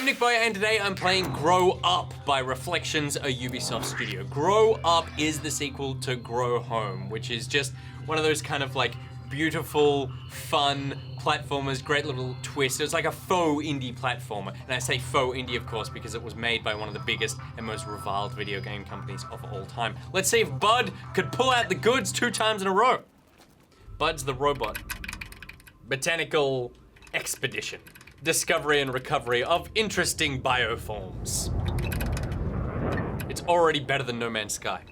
I'm NichBoy, and today I'm playing Grow Up by Reflections, a Ubisoft studio. Grow Up is the sequel to Grow Home, which is just one of those kind of like beautiful, fun platformers, great little twist. It's like a faux indie platformer. And I say faux indie, of course, because it was made by one of the biggest and most reviled video game companies of all time. Let's see if Bud could pull out the goods 2 times in a row. Bud's the robot. Botanical expedition. Discovery and recovery of interesting bioforms. It's already better than No Man's Sky.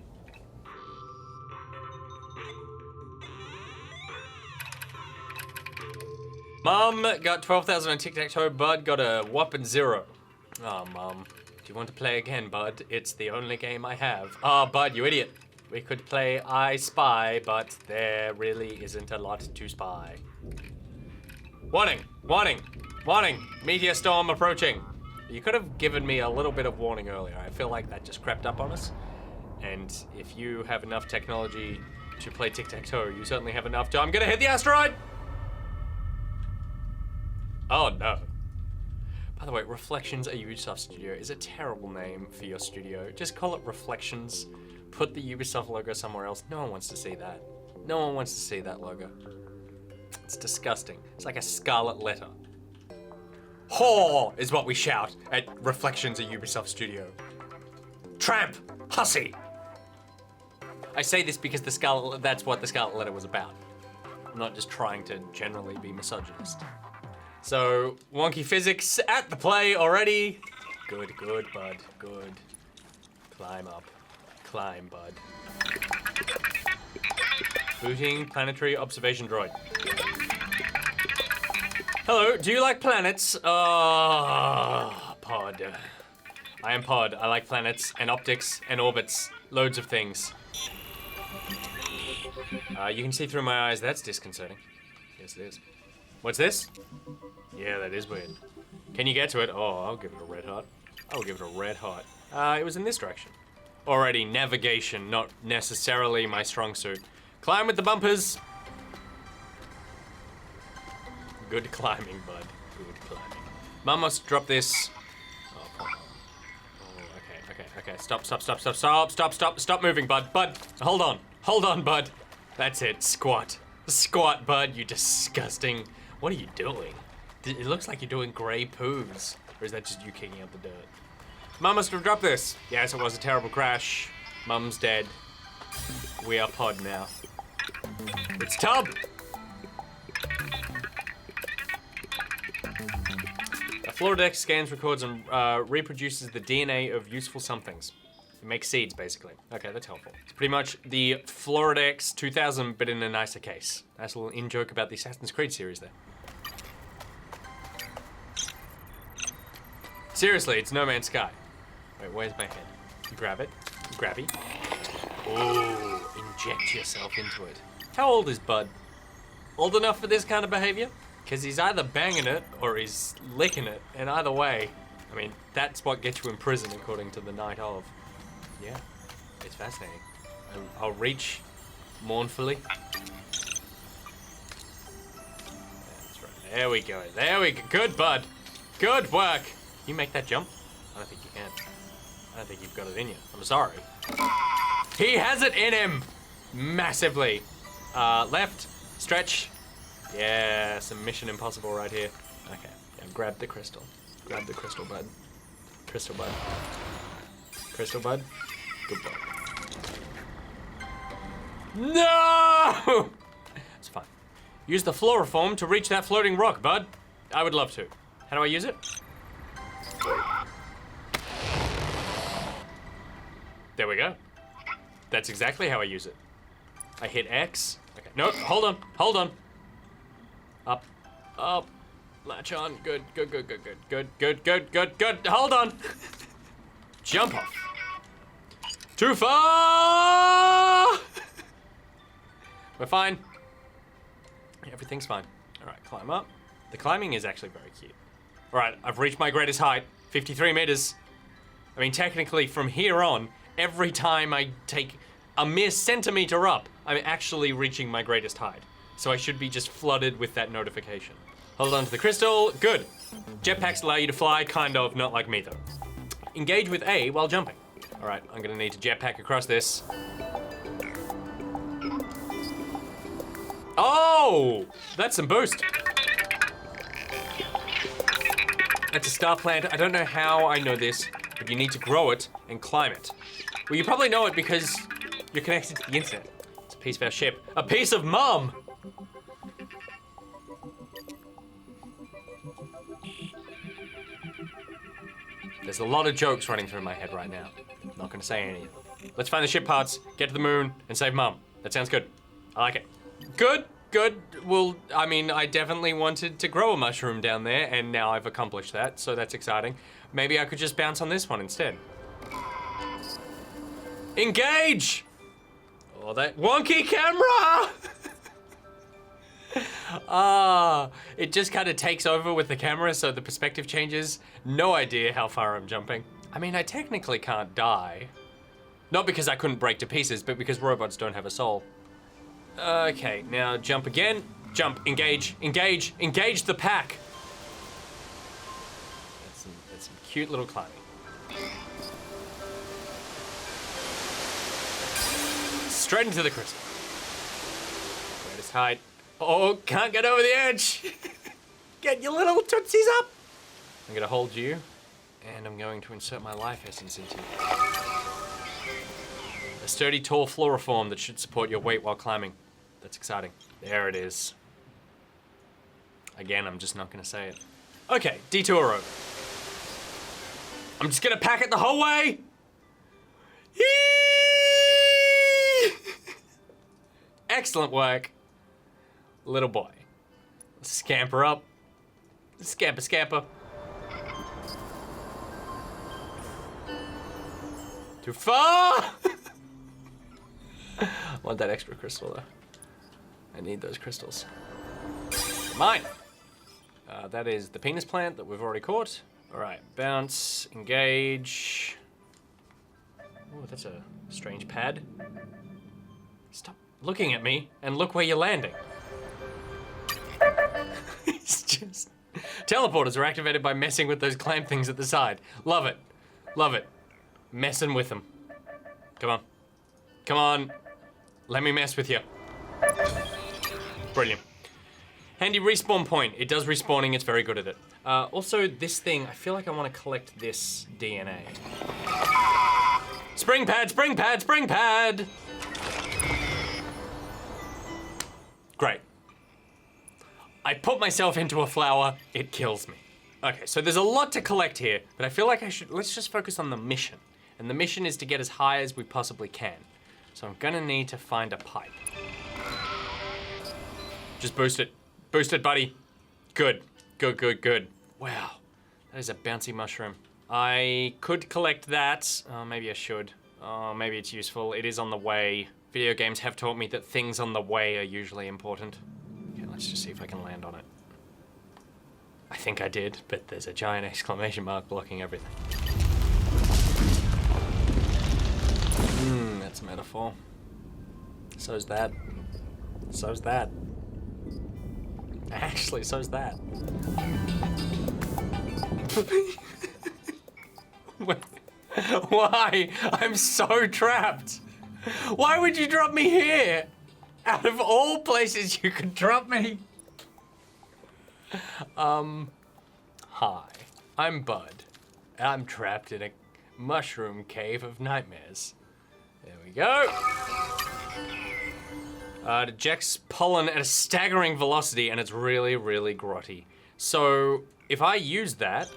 Mom got 12,000 on tic-tac-toe, Bud got a whopping 0. Oh, Mom. Do you want to play again, Bud? It's the only game I have. Oh, Bud, you idiot. We could play I Spy, but there really isn't a lot to spy. Warning, warning, warning, meteor storm approaching. You could have given me a little bit of warning earlier. I feel like that just crept up on us. And if you have enough technology to play tic-tac-toe, you certainly have enough to... I'm gonna hit the asteroid! Oh no. By the way, Reflections, a Ubisoft studio, is a terrible name for your studio. Just call it Reflections. Put the Ubisoft logo somewhere else. No one wants to see that. No one wants to see that logo. It's disgusting. It's like a scarlet letter. Whore is what we shout at Reflections, a Ubisoft studio. Tramp! Hussy! I say this because that's what the scarlet letter was about. I'm not just trying to generally be misogynist. So, wonky physics at the play already. Good, good, Bud, good. Climb up. Climb, Bud. Booting planetary observation droid. Hello, do you like planets? Pod. I am Pod. I like planets and optics and orbits. Loads of things. You can see through my eyes. That's disconcerting. Yes, it is. What's this? Yeah, that is weird. Can you get to it? Oh, I'll give it a red hot. I'll give it a red hot. It was in this direction. Alrighty, navigation, not necessarily my strong suit. Climb with the bumpers. Good climbing, Bud. Good climbing. Mum must drop this. Oh, poor Mum. Oh, okay. Stop moving, Bud. Bud, hold on. Hold on, Bud. That's it, squat. Squat, Bud, you disgusting. What are you doing? It looks like you're doing grey poos. Or is that just you kicking out the dirt? Mum must have dropped this. Yes, it was a terrible crash. Mum's dead. We are Pod now. It's Tub! A Floridex scans, records, and reproduces the DNA of useful somethings. It makes seeds, basically. Okay, that's helpful. It's pretty much the Floridex 2000, but in a nicer case. Nice little in-joke about the Assassin's Creed series there. Seriously, it's No Man's Sky. Wait, where's my head? Grab it. Grabby. Ooh, inject yourself into it. How old is Bud? Old enough for this kind of behavior? Because he's either banging it or he's licking it. And either way, I mean, that's what gets you in prison according to the night of. Yeah, it's fascinating. I'll reach mournfully. That's right. There we go. There we go. Good, Bud. Good work. Can you make that jump? I don't think you can. I don't think you've got it in you. I'm sorry. He has it in him! Massively. Left. Stretch. Yeah, some Mission Impossible right here. Okay. Yeah, grab the crystal. Grab the crystal, Bud. Crystal, Bud. Crystal, Bud. Good boy. No! It's fine. Use the fluoroform to reach that floating rock, Bud. I would love to. How do I use it? There we go. That's exactly how I use it. I hit X. Okay. No, hold on. Hold on. Up. Up. Latch on. Good. Good. Good. Good. Good. Good. Good. Good. Good. Good. Hold on. Jump off. Too far! We're fine. Everything's fine. All right, climb up. The climbing is actually very cute. All right, I've reached my greatest height, 53 meters. I mean, technically from here on, every time I take a mere centimeter up, I'm actually reaching my greatest height. so I should be just flooded with that notification. Hold on to the crystal, good. Jetpacks allow you to fly, kind of, not like me though. Engage with A while jumping. All right, I'm gonna need to jetpack across this. Oh, that's some boost. That's a star plant. I don't know how I know this, but you need to grow it and climb it. Well, you probably know it because you're connected to the internet. It's a piece of our ship. A piece of mum! There's a lot of jokes running through my head right now. I'm not gonna say any. Let's find the ship parts, get to the moon, and save mum. That sounds good. I like it. Good, good. Well, I mean, I definitely wanted to grow a mushroom down there, and now I've accomplished that, so that's exciting. Maybe I could just bounce on this one instead. Engage! Oh, that wonky camera! It just kind of takes over with the camera, so the perspective changes. No idea how far I'm jumping. I mean, I technically can't die. Not because I couldn't break to pieces, but because robots don't have a soul. Okay, now jump again. Jump, engage, engage, engage the pack. That's some cute little climbing. Straight into the crystal. Greatest height. Oh, can't get over the edge. Get your little tootsies up. I'm gonna hold you, and I'm going to insert my life essence into you. A sturdy, tall floriform that should support your weight while climbing. That's exciting. There it is. Again, I'm just not gonna say it. Okay, detour rope. I'm just gonna pack it the whole way. Excellent work. Little boy. Scamper up. Scamper, scamper. Too far! I want that extra crystal though. I need those crystals. Mine! That is the penis plant that we've already caught. Alright, bounce, engage. Oh, that's a strange pad. Stop looking at me and look where you're landing. It's just... Teleporters are activated by messing with those clamp things at the side. Love it. Love it. Messing with them. Come on. Come on. Let me mess with you. Brilliant. Handy respawn point. It does respawning, it's very good at it. Also, this thing, I feel like I want to collect this DNA. Spring pad, spring pad, spring pad! Great. I put myself into a flower, it kills me. Okay, so there's a lot to collect here, but I feel like let's just focus on the mission. And the mission is to get as high as we possibly can. So I'm gonna need to find a pipe. Just boost it. Boost it, buddy. Good, good, good, good. Wow, that is a bouncy mushroom. I could collect that. Oh, maybe I should. Oh, maybe it's useful. It is on the way. Video games have taught me that things on the way are usually important. Okay, let's just see if I can land on it. I think I did, but there's a giant exclamation mark blocking everything. That's a metaphor. So's that. So's that. Actually, so's that. Why? I'm so trapped. Why would you drop me here? Out of all places you could drop me. Hi. I'm Bud. I'm trapped in a mushroom cave of nightmares. There we go. It ejects pollen at a staggering velocity and it's really, really grotty. So if I use that,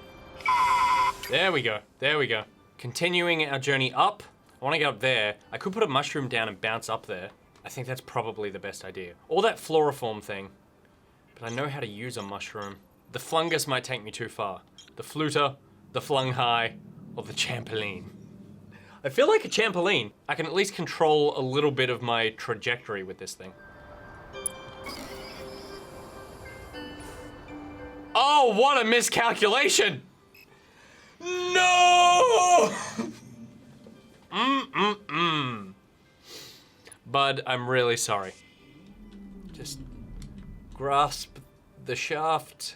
there we go, there we go. Continuing our journey up, I wanna get up there. I could put a mushroom down and bounce up there. I think that's probably the best idea. Or that floriform thing, but I know how to use a mushroom. The flungus might take me too far. The fluter, the flung high, or the trampoline. I feel like a trampoline. I can at least control a little bit of my trajectory with this thing. Oh, what a miscalculation! No! Bud, I'm really sorry. Just grasp the shaft,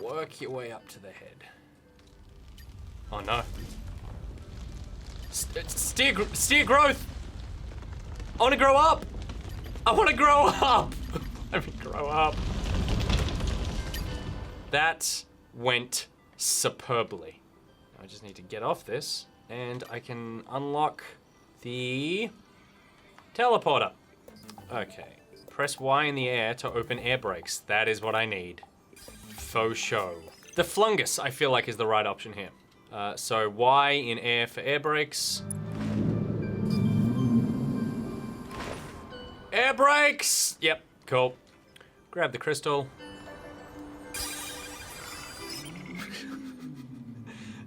work your way up to the head. Oh no. Steer growth! I wanna grow up! I wanna grow up! Let me grow up. That went superbly. I just need to get off this and I can unlock the teleporter. Okay, press Y in the air to open air brakes. That is what I need. Faux show. The flungus, I feel like, is the right option here. So Y in air for air brakes. Air brakes! Yep, cool. Grab the crystal.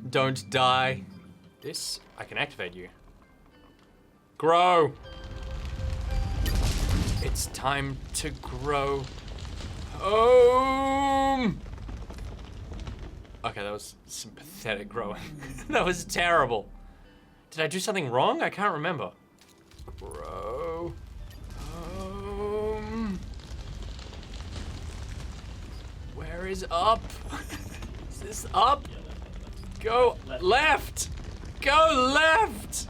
Don't die. This, I can activate you. Grow! It's time to grow home! Okay, that was some pathetic growing. That was terrible. Did I do something wrong? I can't remember. Grow home. Where is up? Is this up? Go left! Go left!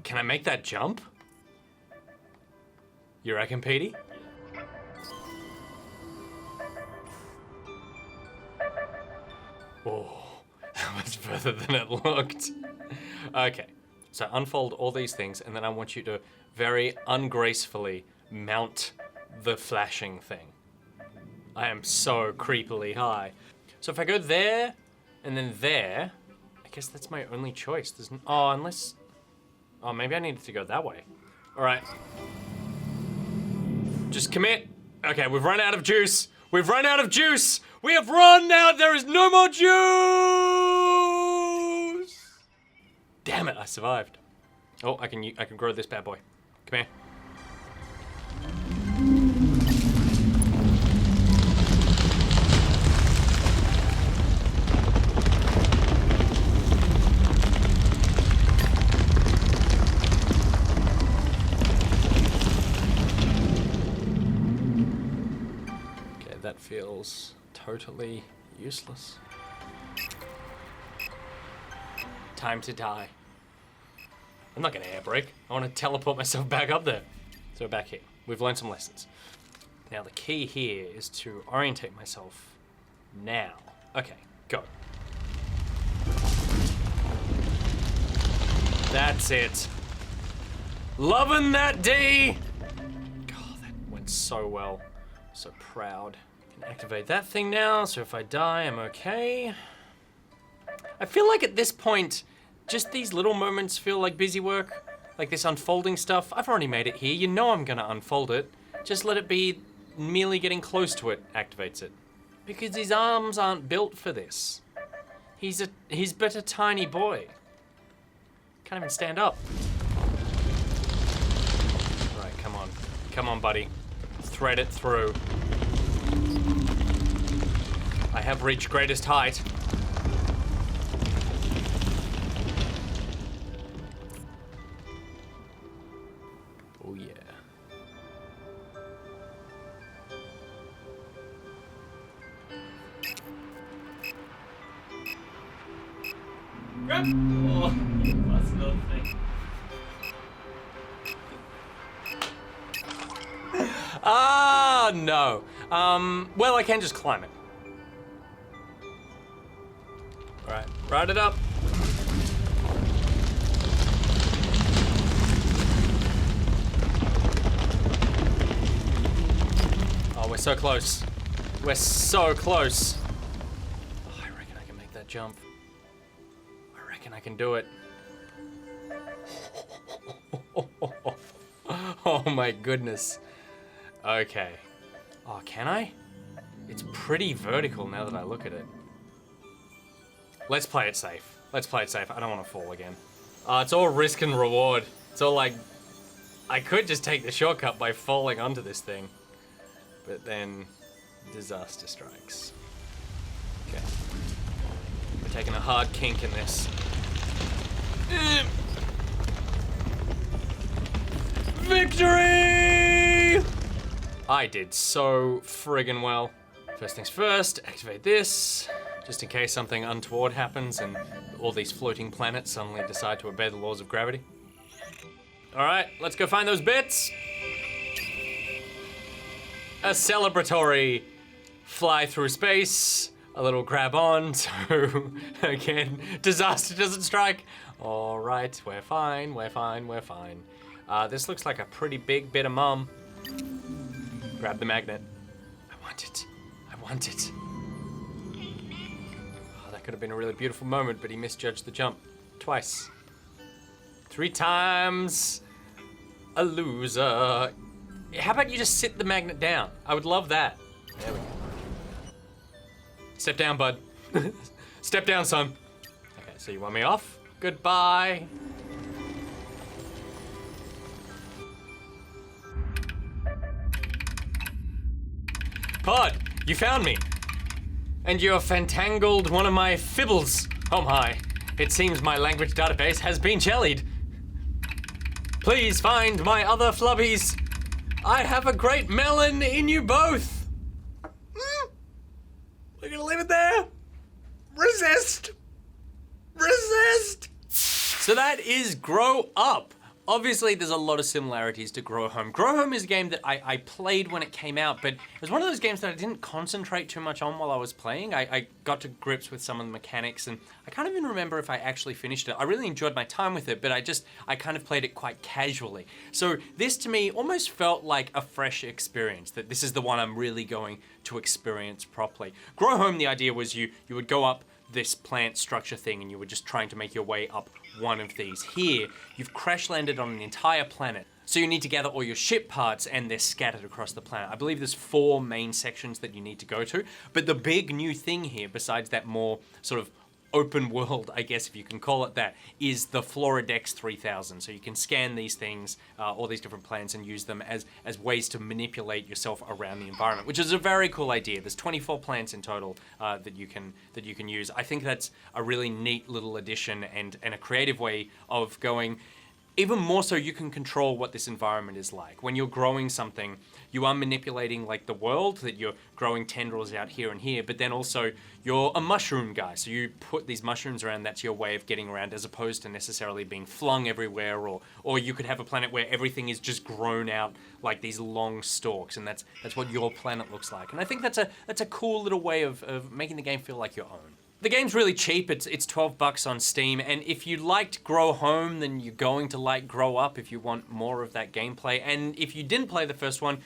Can I make that jump? You reckon, Petey? Oh, that was further than it looked. Okay, so unfold all these things, and then I want you to very ungracefully mount the flashing thing. I am so creepily high. So if I go there, and then there, I guess that's my only choice. Oh, maybe I needed to go that way. All right. Just commit. Okay, we've run out of juice. We've run out of juice. We have run out. There is no more juice. Damn it, I survived. Oh, I can grow this bad boy. Come here. That feels totally useless. Time to die. I'm not gonna air brake. I want to teleport myself back up there. So back here. We've learned some lessons. Now the key here is to orientate myself now. Okay, go. That's it. Loving that D! God, that went so well. So proud. Can activate that thing now, so if I die, I'm okay. I feel like at this point, just these little moments feel like busy work. Like this unfolding stuff. I've already made it here. You know I'm gonna unfold it. Just let it be merely getting close to it activates it. Because his arms aren't built for this. He's but a tiny boy. Can't even stand up. Right, come on. Come on, buddy. Thread it through. I have reached greatest height. Oh yeah. Grab! Oh, that's another thing. Ah, no. Well, I can just climb it. All right, ride it up. Oh, we're so close. We're so close. Oh, I reckon I can make that jump. I reckon I can do it. Oh my goodness. Okay. Oh, can I? It's pretty vertical now that I look at it. Let's play it safe. Let's play it safe. I don't want to fall again. It's all risk and reward. It's all like, I could just take the shortcut by falling onto this thing. But then, disaster strikes. Okay. We're taking a hard kink in this. Victory! I did so friggin' well. First things first, activate this, just in case something untoward happens and all these floating planets suddenly decide to obey the laws of gravity. All right, let's go find those bits. A celebratory fly through space, a little grab on, so again, disaster doesn't strike. All right, we're fine, we're fine, we're fine. This looks like a pretty big bit of mum. Grab the magnet. I want it. I want it. Oh, that could have been a really beautiful moment, but he misjudged the jump. Twice. 3 times. A loser. How about you just sit the magnet down? I would love that. There we go. Step down, bud. Step down, son. Okay, so you want me off? Goodbye. Pod, you found me. And you have fantangled one of my fibbles. Oh my. It seems my language database has been jellied. Please find my other flubbies. I have a great melon in you both. We're gonna leave it there. Resist. Resist. So that is Grow Up. Obviously, there's a lot of similarities to Grow Home. Grow Home is a game that I played when it came out, but it was one of those games that I didn't concentrate too much on while I was playing. I got to grips with some of the mechanics, and I can't even remember if I actually finished it. I really enjoyed my time with it, but I kind of played it quite casually. So this, to me, almost felt like a fresh experience, that this is the one I'm really going to experience properly. Grow Home, the idea was you would go up this plant structure thing and you were just trying to make your way up one of these. Here, you've crash landed on an entire planet. So you need to gather all your ship parts and they're scattered across the planet. I believe there's 4 main sections that you need to go to. But the big new thing here, besides that more sort of open world, I guess if you can call it that, is the Floridex 3000. So you can scan these things, all these different planets, and use them as ways to manipulate yourself around the environment, which is a very cool idea. There's 24 planets in total that you can use. I think that's a really neat little addition and a creative way of going. Even more so, you can control what this environment is like. When you're growing something, you are manipulating like the world, that you're growing tendrils out here and here, but then also you're a mushroom guy. So you put these mushrooms around, that's your way of getting around, as opposed to necessarily being flung everywhere, or you could have a planet where everything is just grown out like these long stalks, and that's what your planet looks like. And I think that's a cool little way of making the game feel like your own. The game's really cheap, it's $12 on Steam, and if you liked Grow Home, then you're going to like Grow Up if you want more of that gameplay. And if you didn't play the first one,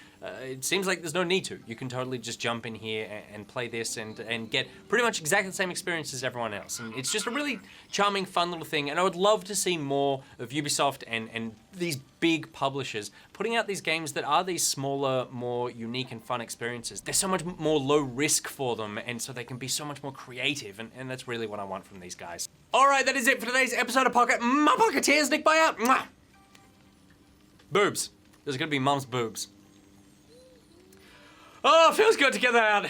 it seems like there's no need to. You can totally just jump in here and play this and get pretty much exactly the same experience as everyone else. And it's just a really charming, fun little thing, and I would love to see more of Ubisoft and these big publishers putting out these games that are these smaller, more unique and fun experiences. There's so much more low risk for them, and so they can be so much more creative, and that's really what I want from these guys. Alright, that is it for today's episode of Pocket. My Pocketeers, NichBoy out. Mwah. Boobs. There's gonna be mum's boobs. Oh, feels good to get that out.